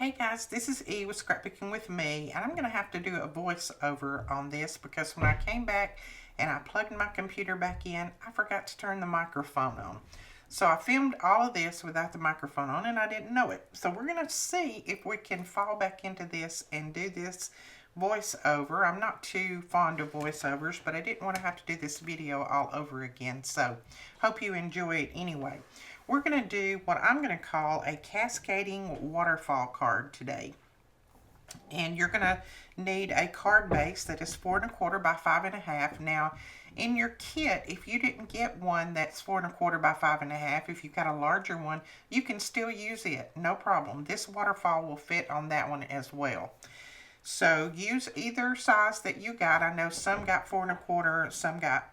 Hey guys, this is E with Scrapbooking with Me, and I'm going to have to do a voiceover on this because when I came back and I plugged my computer back in, I forgot to turn the microphone on. So I filmed all of this without the microphone on and I didn't know it. So we're going to see if we can fall back into this and do this voiceover. I'm not too fond of voiceovers, but I didn't want to have to do this video all over again. So hope you enjoy it anyway. We're going to do what I'm going to call a cascading waterfall card today. And you're going to need a card base that is 4 1/4 by 5 1/2. Now, in your kit, if you didn't get one that's 4 1/4 by 5 1/2, if you've got a larger one, you can still use it. No problem. This waterfall will fit on that one as well. So use either size that you got. I know some got 4 1/4, some got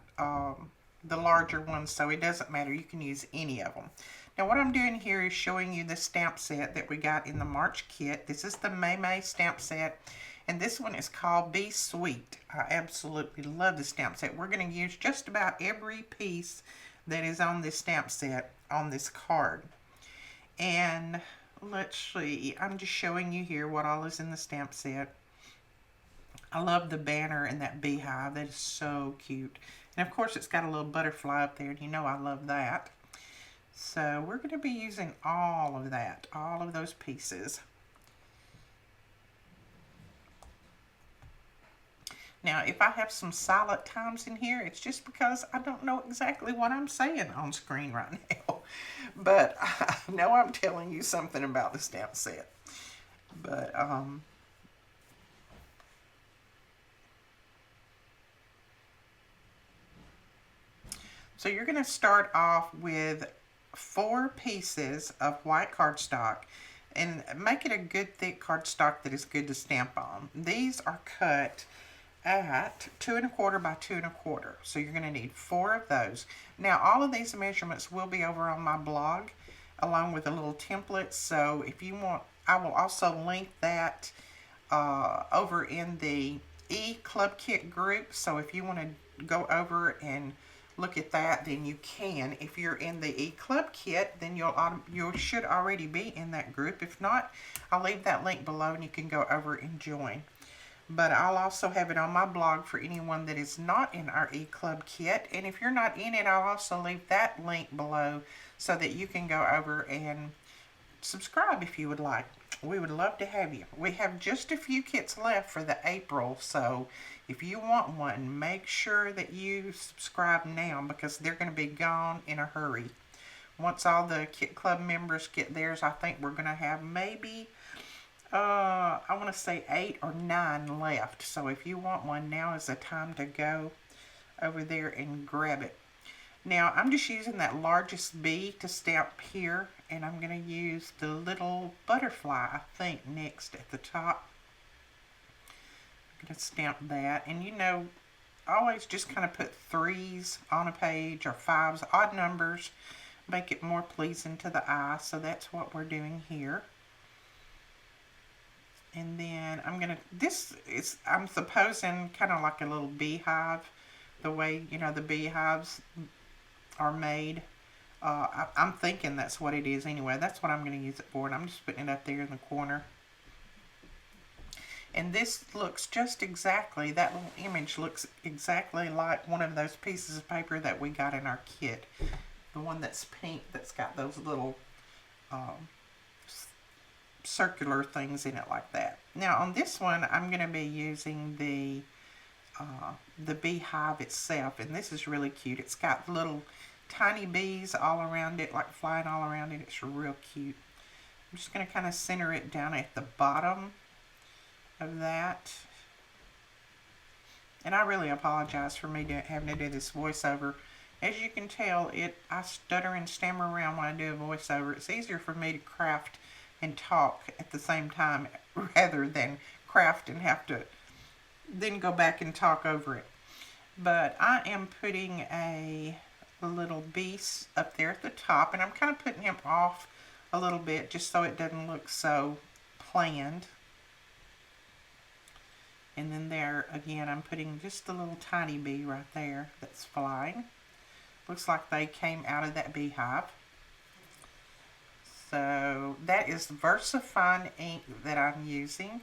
the larger ones, so it doesn't matter. You can use any of them. Now what I'm doing here is showing you the stamp set that we got in the March kit. This is the May stamp set, and this one is called Be Sweet. I absolutely love the stamp set. We're going to use just about every piece that is on this stamp set on this card. And let's see, I'm just showing you here what all is in the stamp set. I love the banner and that beehive. That is so cute. And of course it's got a little butterfly up there, and you know I love that. So we're going to be using all of that, all of those pieces. Now if I have some silent times in here, it's just because I don't know exactly what I'm saying on screen right now. But I know I'm telling you something about the stamp set. But so you're going to start off with 4 pieces of white cardstock, and make it a good thick cardstock that is good to stamp on. These are cut at 2 1/4 by 2 1/4, so you're going to need 4 of those. Now all of these measurements will be over on my blog along with a little template, so if you want, I will also link that over in the E Club Kit group. So if you want to go over and look at that, then you can. If you're in the E Club Kit, then you should already be in that group. If not, I'll leave that link below and you can go over and join. But I'll also have it on my blog for anyone that is not in our E Club Kit. And if you're not in it, I'll also leave that link below so that you can go over and subscribe if you would like. We would love to have you. We have just a few kits left for the April, so if you want one, make sure that you subscribe now because they're going to be gone in a hurry. Once all the Kit Club members get theirs, I think we're going to have maybe, I want to say 8 or 9 left. So if you want one, now is the time to go over there and grab it. Now I'm just using that largest bee to stamp here, and I'm going to use the little butterfly, I think, next at the top. I'm going to stamp that, and you know, always just kind of put 3s on a page or 5s, odd numbers, make it more pleasing to the eye. So that's what we're doing here. And then I'm going to, I'm supposing kind of like a little beehive, the way, you know, the beehives are made. I'm thinking that's what it is anyway. That's what I'm going to use it for, and I'm just putting it up there in the corner. And this looks just exactly, that little image looks exactly like one of those pieces of paper that we got in our kit. The one that's pink, that's got those little circular things in it like that. Now on this one, I'm going to be using the beehive itself, and this is really cute. It's got little tiny bees all around it, like flying all around it. It's real cute. I'm just going to kind of center it down at the bottom of that. And I really apologize for me having to do this voiceover. As you can tell, I stutter and stammer around when I do a voiceover. It's easier for me to craft and talk at the same time rather than craft and have to then go back and talk over it. But I am putting a little beast up there at the top, and I'm kind of putting him off a little bit just so it doesn't look so planned. And then there again, I'm putting just a little tiny bee right there that's flying. Looks like they came out of that beehive. So that is VersaFine ink that I'm using.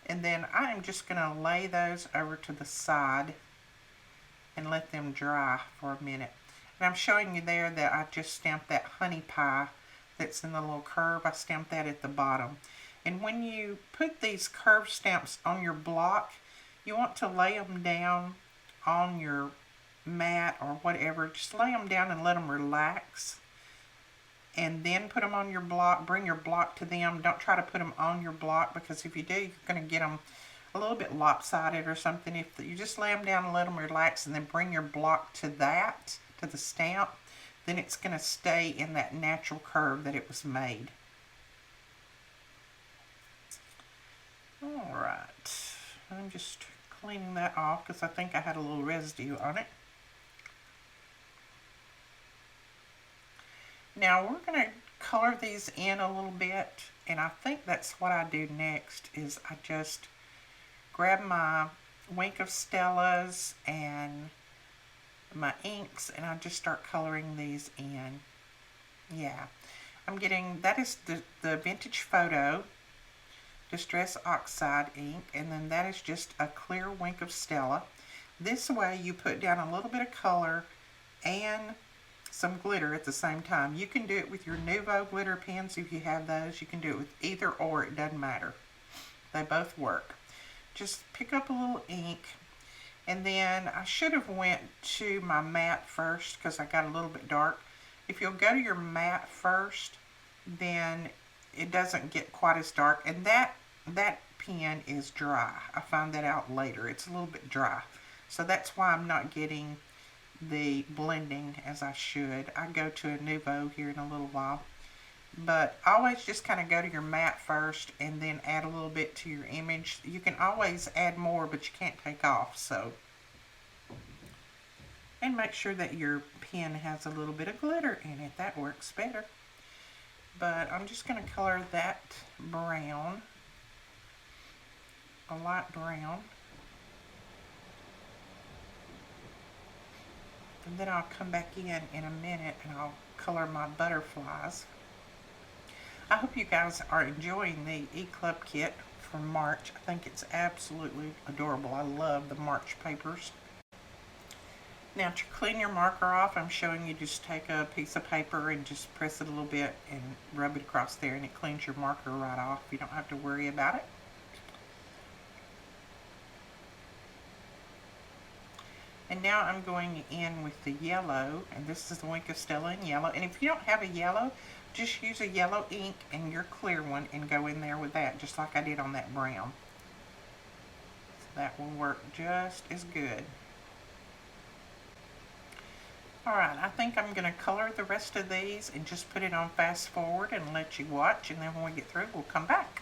And then I am just going to lay those over to the side and let them dry for a minute. And I'm showing you there that I just stamped that honey pie that's in the little curve. I stamped that at the bottom. And when you put these curve stamps on your block, you want to lay them down on your mat or whatever. Just lay them down and let them relax. And then put them on your block. Bring your block to them. Don't try to put them on your block, because if you do, you're going to get them a little bit lopsided or something. If you just lay them down and let them relax and then bring your block to that, to the stamp, then it's going to stay in that natural curve that it was made. Alright, I'm just cleaning that off because I think I had a little residue on it. Now we're going to color these in a little bit, and I think that's what I do next. Is I just grab my Wink of Stella's and my inks, and I just start coloring these in. Yeah, I'm getting, that is the Vintage Photo Distress Oxide ink, and then that is just a clear Wink of Stella. This way you put down a little bit of color and some glitter at the same time. You can do it with your Nuvo glitter pens if you have those. You can do it with either or, it doesn't matter. They both work. Just pick up a little ink, and then I should have went to my mat first because I got a little bit dark. If you'll go to your mat first, then it doesn't get quite as dark, and that pen is dry. I found that out later. It's a little bit dry, so that's why I'm not getting the blending as I should. I go to a Nuvo here in a little while, but always just kind of go to your mat first and then add a little bit to your image. You can always add more, but you can't take off. So, and make sure that your pen has a little bit of glitter in it. That works better. But I'm just going to color that brown, a light brown. And then I'll come back in a minute and I'll color my butterflies. I hope you guys are enjoying the E-Club kit for March. I think it's absolutely adorable. I love the March papers. Now to clean your marker off, I'm showing you just take a piece of paper and just press it a little bit and rub it across there, and it cleans your marker right off. You don't have to worry about it. And now I'm going in with the yellow, and this is the Wink of Stella in yellow. And if you don't have a yellow, just use a yellow ink and your clear one and go in there with that, just like I did on that brown. So that will work just as good. Alright, I think I'm going to color the rest of these and just put it on fast forward and let you watch, and then when we get through, we'll come back.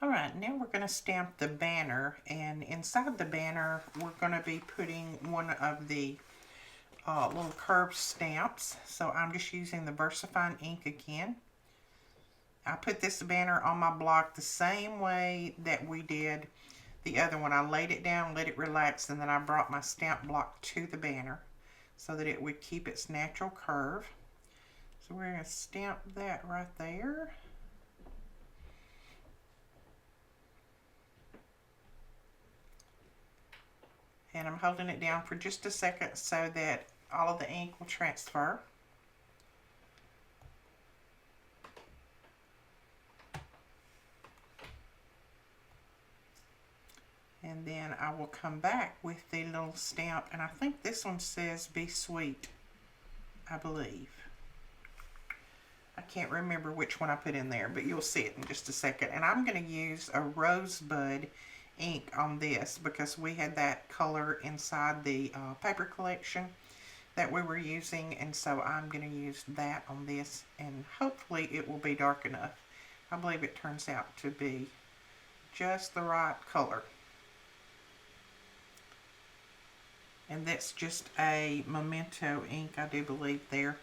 Alright, now we're going to stamp the banner, and inside the banner we're going to be putting one of the little curved stamps. So I'm just using the VersaFine ink again. I put this banner on my block the same way that we did the other one. I laid it down, let it relax, and then I brought my stamp block to the banner so that it would keep its natural curve. So we're going to stamp that right there. And I'm holding it down for just a second so that all of the ink will transfer. And then I will come back with the little stamp, and I think this one says "Be Sweet," I believe. I can't remember which one I put in there, but you'll see it in just a second. And I'm going to use a Rosebud ink on this because we had that color inside the paper collection that we were using, and so I'm going to use that on this, and hopefully it will be dark enough. I believe it turns out to be just the right color. And that's just a Memento ink, I do believe there.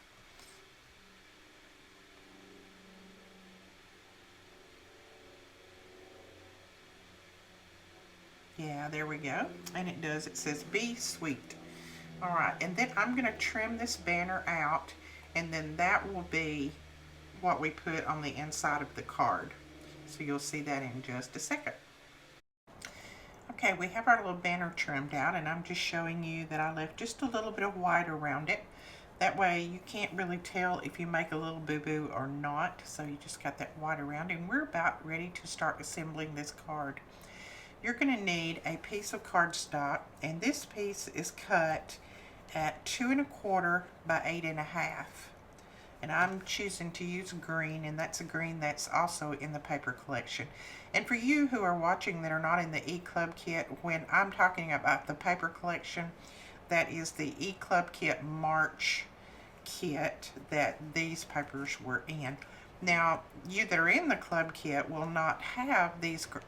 Yeah, there we go. And it does. It says "Be Sweet." All right, and then I'm going to trim this banner out, and then that will be what we put on the inside of the card. So you'll see that in just a second. Okay, we have our little banner trimmed out, and I'm just showing you that I left just a little bit of white around it. That way you can't really tell if you make a little boo-boo or not, so you just got that white around, and we're about ready to start assembling this card. You're going to need a piece of cardstock, and this piece is cut at 2 1/4 by 8 1/2. And I'm choosing to use green, and that's a green that's also in the paper collection. And for you who are watching that are not in the E-Club kit, when I'm talking about the paper collection, that is the E-Club kit March kit that these papers were in. Now, you that are in the club kit will not have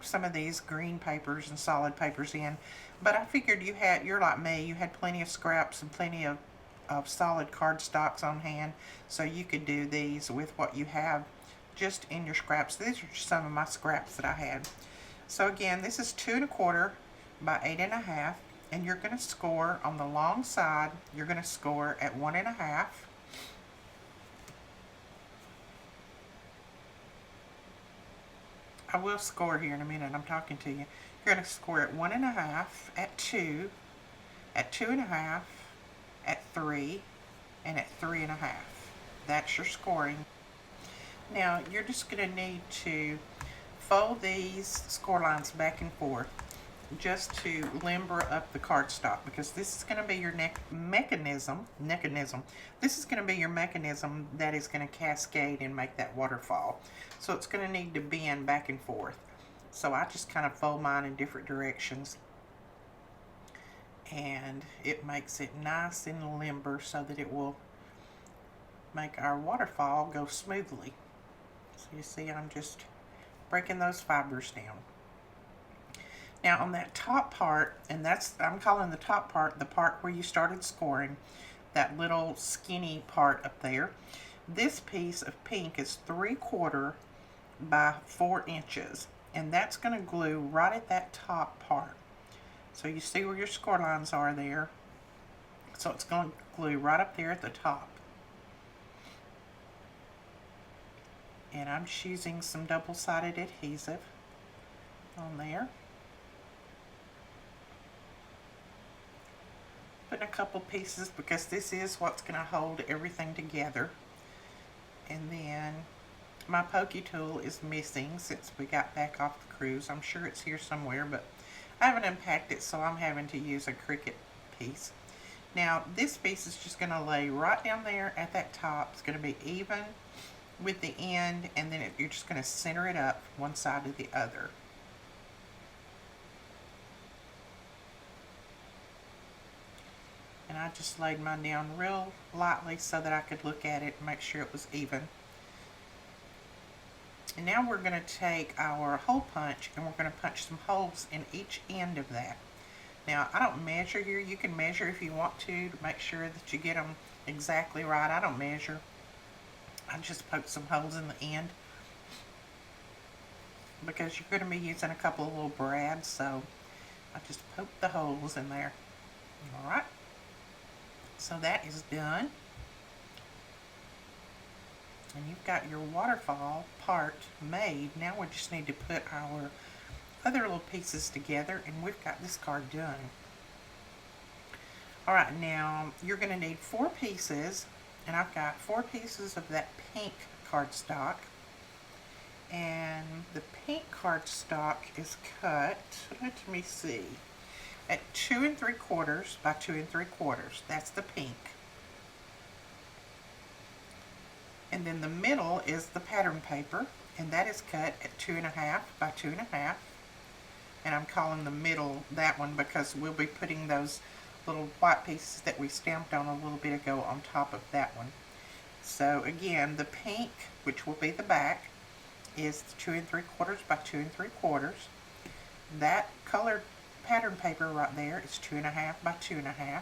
some of these green papers and solid papers in, but I figured you're like me, you had plenty of scraps and plenty of solid cardstocks on hand, so you could do these with what you have just in your scraps. These are just some of my scraps that I had. So again, this is 2 1/4 by 8 1/2, and you're going to score on the long side. You're going to score at 1 1/2. I will score here in a minute. I'm talking to you. You're going to score at 1 1/2, at 2, at 2 1/2, at 3, and at 3 1/2. That's your scoring. Now you're just going to need to fold these score lines back and forth just to limber up the cardstock, because this is going to be your mechanism. This is going to be your mechanism that is going to cascade and make that waterfall. So it's going to need to bend back and forth. So I just kind of fold mine in different directions, and it makes it nice and limber so that it will make our waterfall go smoothly. So you see, I'm just breaking those fibers down. Now on that top part, and I'm calling the top part the part where you started scoring, that little skinny part up there, this piece of pink is 3/4 by 4 inches, and that's going to glue right at that top part. So you see where your score lines are there, so it's going to glue right up there at the top. And I'm just using some double-sided adhesive on there. Putting a couple pieces because this is what's going to hold everything together. And then my pokey tool is missing since we got back off the cruise. I'm sure it's here somewhere, but I haven't unpacked it, so I'm having to use a Cricut piece. Now this piece is just going to lay right down there at that top. It's going to be even with the end, and then you're just going to center it up one side to the other. And I just laid mine down real lightly so that I could look at it and make sure it was even. And now we're going to take our hole punch and we're going to punch some holes in each end of that. Now, I don't measure here. You can measure if you want to make sure that you get them exactly right. I don't measure. I just poke some holes in the end because you're going to be using a couple of little brads, so I just poke the holes in there. Alright, so that is done. And you've got your waterfall part made. Now we just need to put our other little pieces together, and we've got this card done. Alright, now you're going to need 4 pieces, and I've got 4 pieces of that pink cardstock. And the pink cardstock is cut, let me see, at 2 3/4 by 2 3/4. That's the pink. And then the middle is the pattern paper, and that is cut at 2 1/2 by 2 1/2. And I'm calling the middle that one because we'll be putting those little white pieces that we stamped on a little bit ago on top of that one. So again, the pink, which will be the back, is 2 3/4 by 2 3/4. That colored pattern paper right there is 2 1/2 by 2 1/2.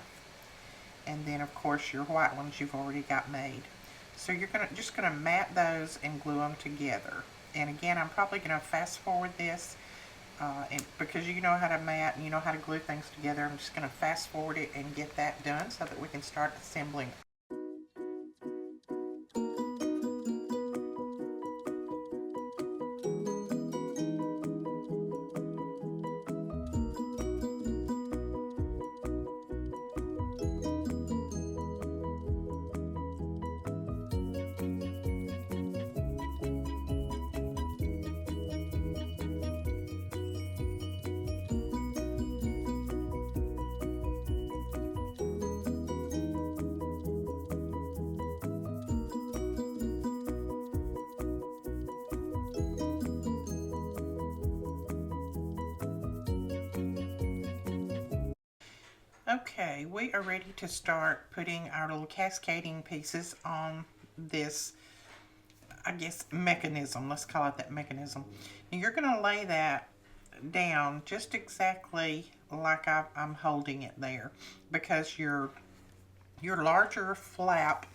And then of course your white ones you've already got made. So you're just gonna mat those and glue them together. And again, I'm probably gonna fast forward this and because you know how to mat and you know how to glue things together. I'm just gonna fast forward it and get that done so that we can start assembling. Okay, we are ready to start putting our little cascading pieces on this, I guess, mechanism. Let's call it that mechanism. And you're going to lay that down just exactly like I'm holding it there, because your larger flap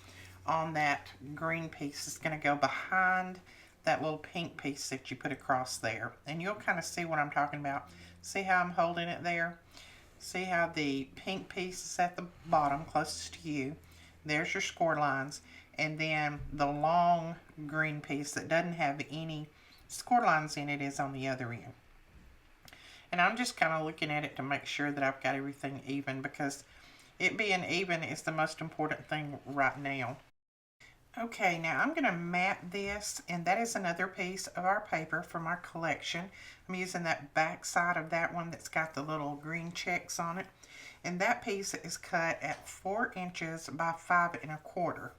on that green piece is going to go behind that little pink piece that you put across there. And you'll kind of see what I'm talking about. See how I'm holding it there? See how the pink piece is at the bottom closest to you. There's your score lines. And then the long green piece that doesn't have any score lines in it is on the other end. And I'm just kind of looking at it to make sure that I've got everything even, because it being even is the most important thing right now. Okay, now I'm going to mat this, and that is another piece of our paper from our collection. I'm using that back side of that one that's got the little green checks on it. And that piece is cut at 4 inches by 5 1/4.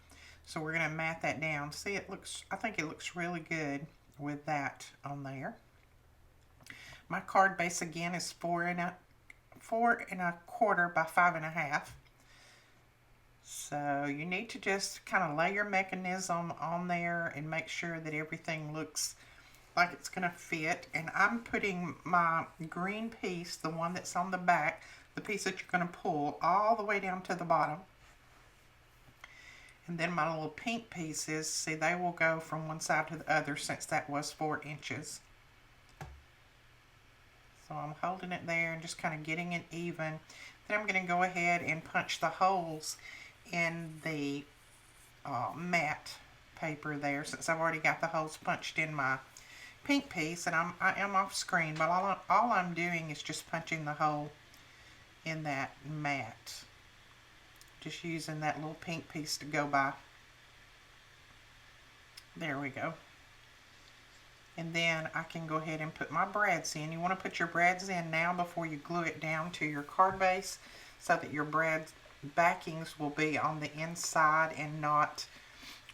So we're going to mat that down. See, I think it looks really good with that on there. My card base again is 4 1/4 by 5 1/2. So you need to just kind of lay your mechanism on there and make sure that everything looks like it's going to fit. And I'm putting my green piece, the one that's on the back, the piece that you're going to pull, all the way down to the bottom. And then my little pink pieces, see, they will go from one side to the other since that was 4 inches. So I'm holding it there and just kind of getting it even. Then I'm going to go ahead and punch the holes in the matte paper there, since I've already got the holes punched in my pink piece, and I am off screen, but all I'm doing is just punching the hole in that matte, just using that little pink piece to go by. There we go. And then I can go ahead and put my brads in. You want to put your brads in now before you glue it down to your card base, so that your brad backings will be on the inside and not,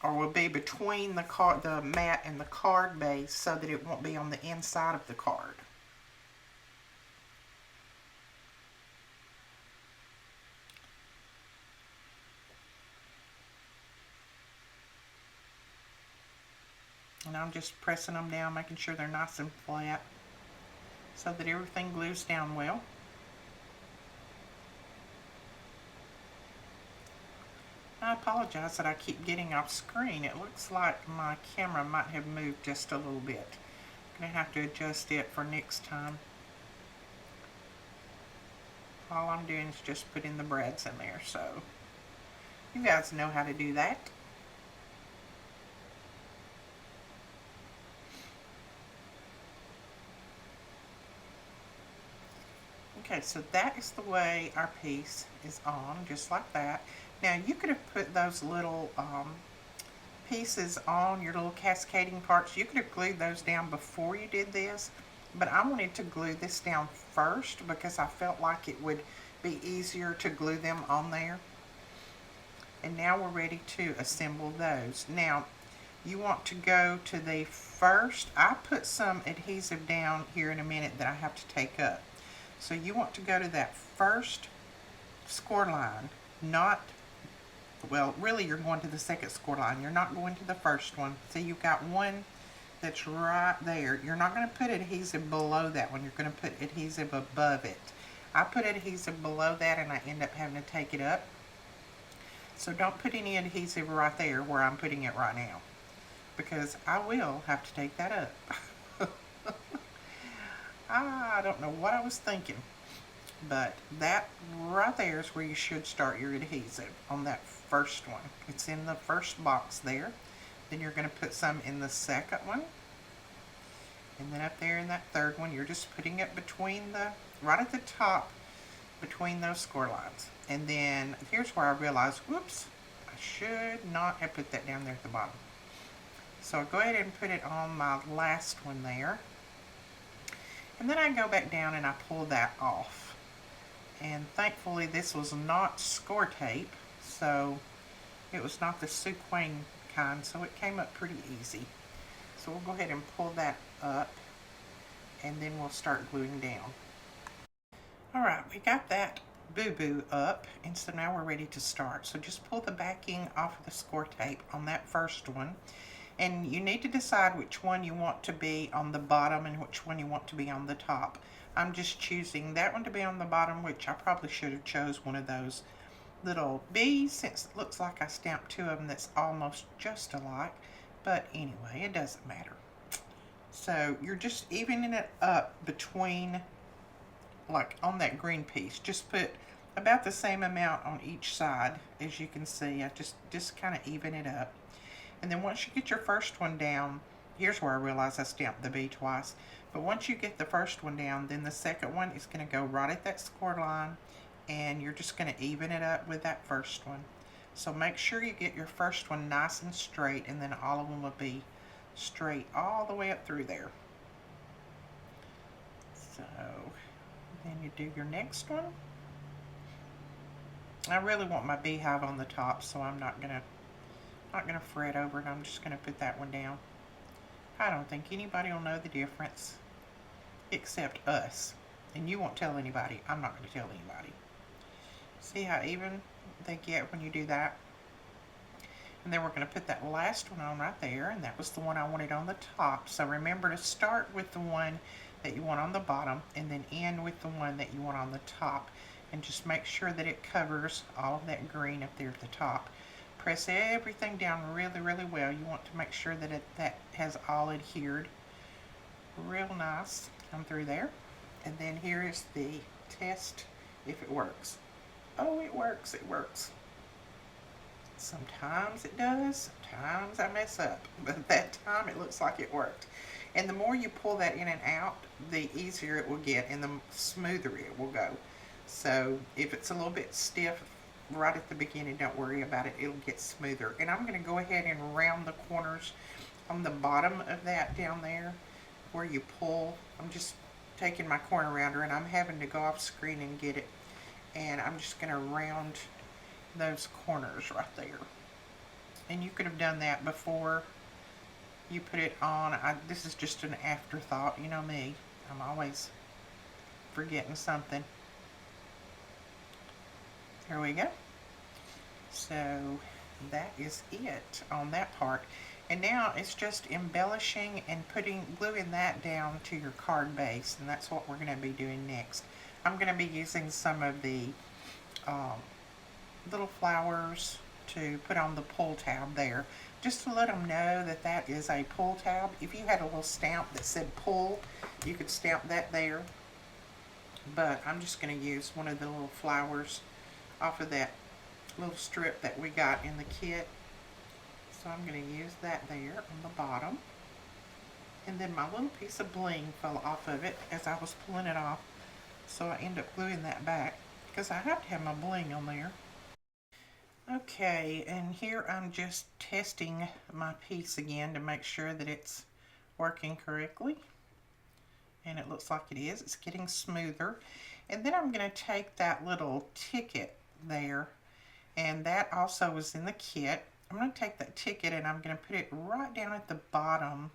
or will be between the mat and the card base, so that it won't be on the inside of the card. And I'm just pressing them down, making sure they're nice and flat so that everything glues down well. I apologize that I keep getting off screen. It looks like my camera might have moved just a little bit. I'm going to have to adjust it for next time. All I'm doing is just putting the brads in there, so you guys know how to do that. Okay, so that is the way our piece is on, just like that. Now you could have put those little pieces on, your little cascading parts. You could have glued those down before you did this, but I wanted to glue this down first because I felt like it would be easier to glue them on there. And now we're ready to assemble those. Now you want to go to the first, I put some adhesive down here in a minute that I have to take up. So you want to go to that first score line, not, well, really you're going to the second score line. You're not going to the first one. So you've got one that's right there. You're not going to put adhesive below that one. You're going to put adhesive above it. I put adhesive below that and I end up having to take it up. So don't put any adhesive right there where I'm putting it right now, because I will have to take that up. I don't know what I was thinking, but that right there is where you should start your adhesive, on that first one. It's in the first box there. Then you're going to put some in the second one, and then up there in that third one you're just putting it between the, right at the top between those score lines. And then here's where I realized, whoops, I should not have put that down there at the bottom. So I'll go ahead and put it on my last one there. And then I go back down and I pull that off. And thankfully this was not score tape, so it was not the sequin kind, so it came up pretty easy. So we'll go ahead and pull that up, and then we'll start gluing down. Alright, we got that boo-boo up, and so now we're ready to start. So just pull the backing off of the score tape on that first one. And you need to decide which one you want to be on the bottom and which one you want to be on the top. I'm just choosing that one to be on the bottom, which I probably should have chose one of those little bees, since it looks like I stamped two of them that's almost just alike. But anyway, it doesn't matter. So you're just evening it up between, like on that green piece. Just put about the same amount on each side. As you can see, I just kind of even it up. And then once you get your first one down, here's where I realized I stamped the bee twice. But once you get the first one down, then the second one is going to go right at that score line, and you're just going to even it up with that first one. So make sure you get your first one nice and straight, and then all of them will be straight all the way up through there. So then you do your next one. I really want my beehive on the top, so I'm not gonna fret over it. I'm just gonna put that one down. I don't think anybody will know the difference except us, and you won't tell anybody. I'm not going to tell anybody. See how even they get when you do that? And then we're going to put that last one on right there, and that was the one I wanted on the top. So remember to start with the one that you want on the bottom and then end with the one that you want on the top, and just make sure that it covers all of that green up there at the top. Press everything down really, really well. You want to make sure that that has all adhered real nice. Come through there. And then here is the test if it works. Oh, it works, it works. Sometimes it does, sometimes I mess up, but that time it looks like it worked. And the more you pull that in and out, the easier it will get and the smoother it will go. So if it's a little bit stiff right at the beginning, don't worry about it, it'll get smoother. And I'm going to go ahead and round the corners on the bottom of that down there where you pull. I'm just taking my corner rounder, and I'm having to go off screen and get it, and I'm just going to round those corners right there. And you could have done that before you put it on. This is just an afterthought, you know me, I'm always forgetting something. There we go. So that is it on that part. And now it's just embellishing and gluing that down to your card base, and that's what we're going to be doing next. I'm going to be using some of the little flowers to put on the pull tab there, just to let them know that that is a pull tab. If you had a little stamp that said pull, you could stamp that there, but I'm just going to use one of the little flowers off of that little strip that we got in the kit. So I'm going to use that there on the bottom. And then my little piece of bling fell off of it as I was pulling it off. So I end up gluing that back because I have to have my bling on there. Okay, and here I'm just testing my piece again to make sure that it's working correctly. And it looks like it is. It's getting smoother. And then I'm going to take that little ticket there, and that also was in the kit. I'm going to take that ticket and I'm going to put it right down at the bottom,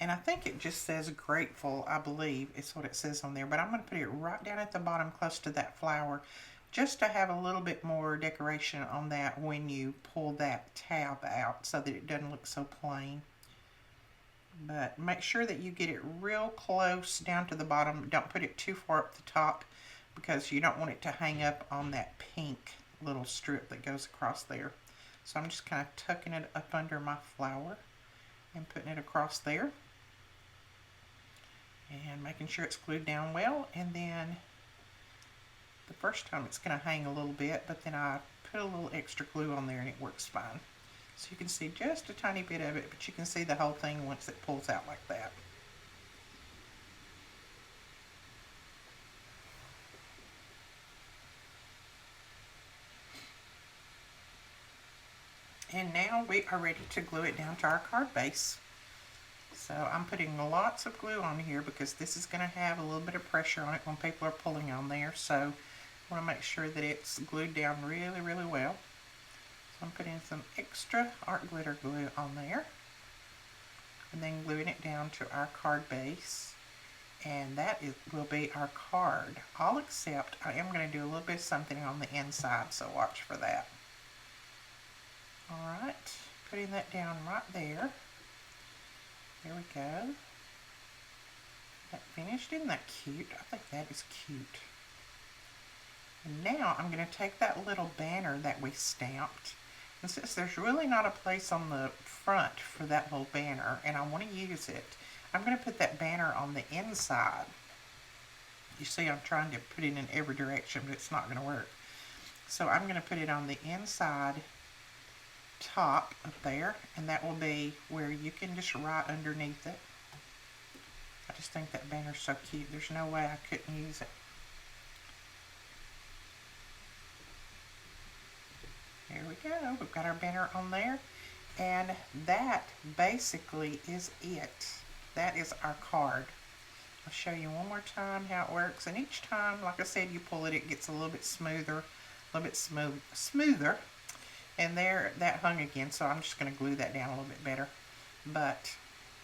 and I think it just says grateful, I believe is what it says on there, but I'm going to put it right down at the bottom close to that flower, just to have a little bit more decoration on that when you pull that tab out, so that it doesn't look so plain. But make sure that you get it real close down to the bottom. Don't put it too far up the top, because you don't want it to hang up on that pink little strip that goes across there. So I'm just kind of tucking it up under my flower and putting it across there and making sure it's glued down well. And then the first time it's going to hang a little bit, but then I put a little extra glue on there and it works fine. So you can see just a tiny bit of it, but you can see the whole thing once it pulls out like that. And now we are ready to glue it down to our card base. So I'm putting lots of glue on here because this is going to have a little bit of pressure on it when people are pulling on there. So I want to make sure that it's glued down really, really well. So I'm putting some extra art glitter glue on there, and then gluing it down to our card base. And that will be our card. All except I am going to do a little bit of something on the inside, so watch for that. Alright, putting that down right there. There we go. That finished. Isn't that cute? I think that is cute. And now I'm going to take that little banner that we stamped, and since there's really not a place on the front for that little banner and I want to use it, I'm going to put that banner on the inside. You see, I'm trying to put it in every direction, but it's not going to work. So I'm going to put it on the inside top up there, and that will be where you can just write underneath it. I just think that banner's so cute. There's no way I couldn't use it. There we go. We've got our banner on there, and that basically is it. That is our card. I'll show you one more time how it works, and each time, like I said, you pull it, it gets a little bit smoother, a little bit smoother. And there, that hung again, so I'm just going to glue that down a little bit better. But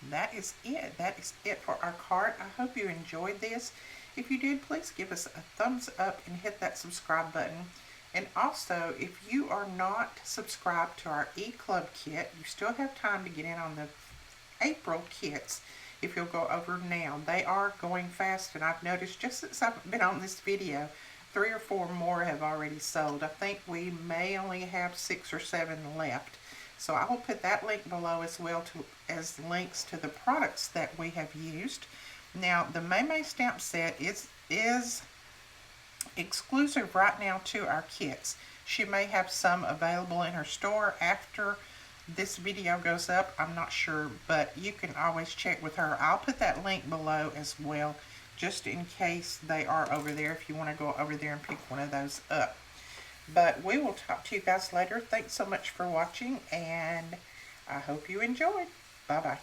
that is it. That is it for our card. I hope you enjoyed this. If you did, please give us a thumbs up and hit that subscribe button. And also, if you are not subscribed to our e-club kit, you still have time to get in on the April kits. If you'll go over now, they are going fast, and I've noticed just since I've been on this video, 3 or 4 more have already sold. I think we may only have 6 or 7 left. So I will put that link below as well as links to the products that we have used. Now, the May stamp set is exclusive right now to our kits. She may have some available in her store after this video goes up. I'm not sure, but you can always check with her. I'll put that link below as well, just in case they are over there, if you want to go over there and pick one of those up. But we will talk to you guys later. Thanks so much for watching, and I hope you enjoyed. Bye-bye.